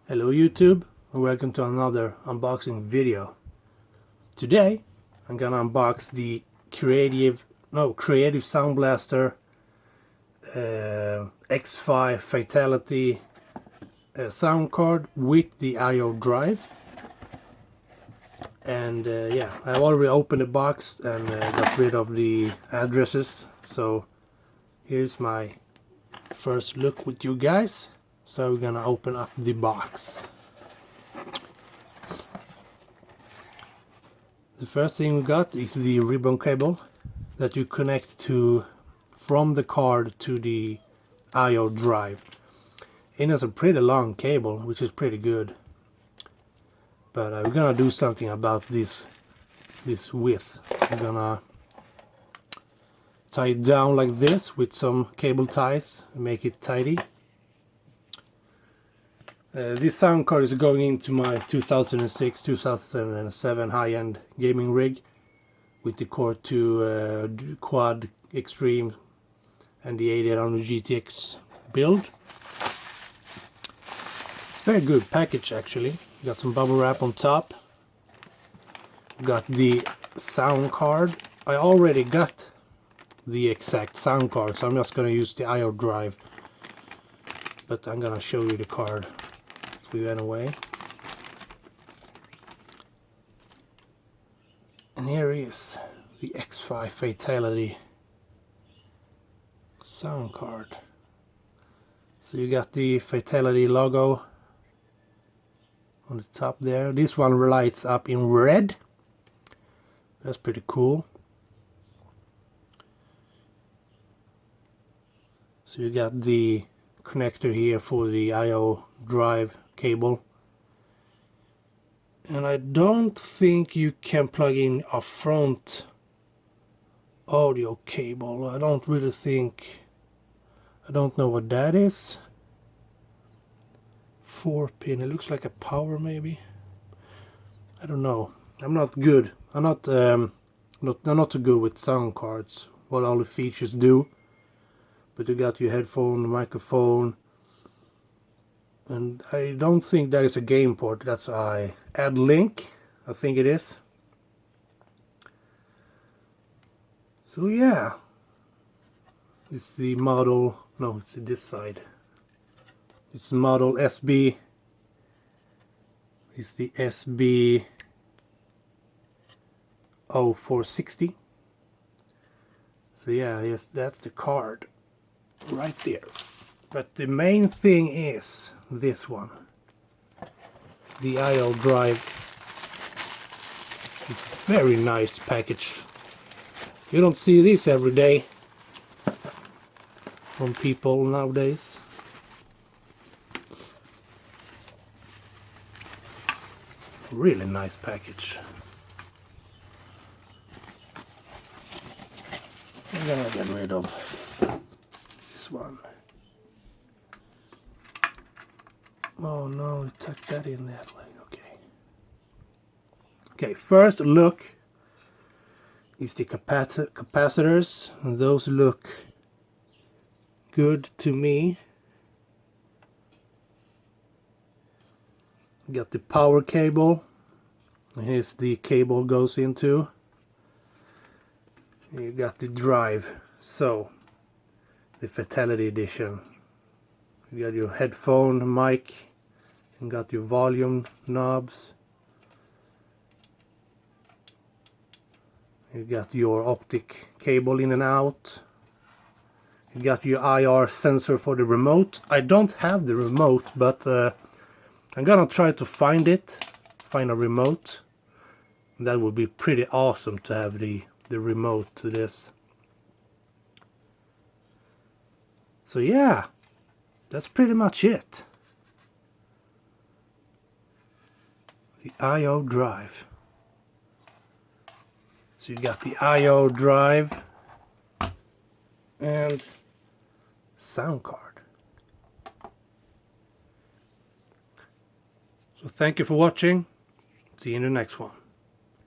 Hello YouTube, and welcome to another unboxing video. Today I'm gonna unbox the Creative Sound Blaster X5 Fatal1ty sound card with the I/O drive. And yeah, I've already opened the box and got rid of the addresses. So here's my first look with you guys. So we're gonna open up the box. The first thing we got is the ribbon cable that you connect to from the card to the I/O drive. It has a pretty long cable, which is pretty good. But we're gonna do something about this width. We're gonna tie it down like this with some cable ties and make it tidy. This sound card is going into my 2006-2007 high-end gaming rig with the Core 2 Quad Extreme and the 8800 GTX build. Very good package actually. Got some bubble wrap on top. Got the sound card. I already got the exact sound card, so I'm just gonna use the I/O drive. But I'm gonna show you the card. We went away, and here is the X5 Fatal1ty sound card. So you got the Fatal1ty logo on the top there. This one lights up in red. That's pretty cool. So you got the connector here for the I/O drive cable, and I don't think you can plug in a front audio cable. I don't know what that is. 4-pin, it looks like a power maybe. I don't know. I'm not good. I'm not too good with sound cards, what all the features do. But you got your headphone, microphone, and I don't think that is a game port. That's a add link, I think it is. So yeah, it's the model. No, it's this side. It's the model SB. It's the SB 0460. So yeah, yes, that's the card right there. But the main thing is this one, the I/O drive. Very nice package. You don't see this every day from people nowadays. Really nice package. I'm gonna get rid of this one. Oh no, we tuck that in that way. Okay. Okay, first look is the capacitors. And those look good to me. Got the power cable. Here's the cable goes into. You got the drive. So the Fatal1ty edition. You got your headphone mic, and got your volume knobs. You got your optic cable in and out. You got your IR sensor for the remote. I don't have the remote, but I'm gonna try to find a remote. That would be pretty awesome to have the remote to this. So yeah, that's pretty much it. The I/O drive. So you got the I/O drive and sound card. So thank you for watching. See you in the next one.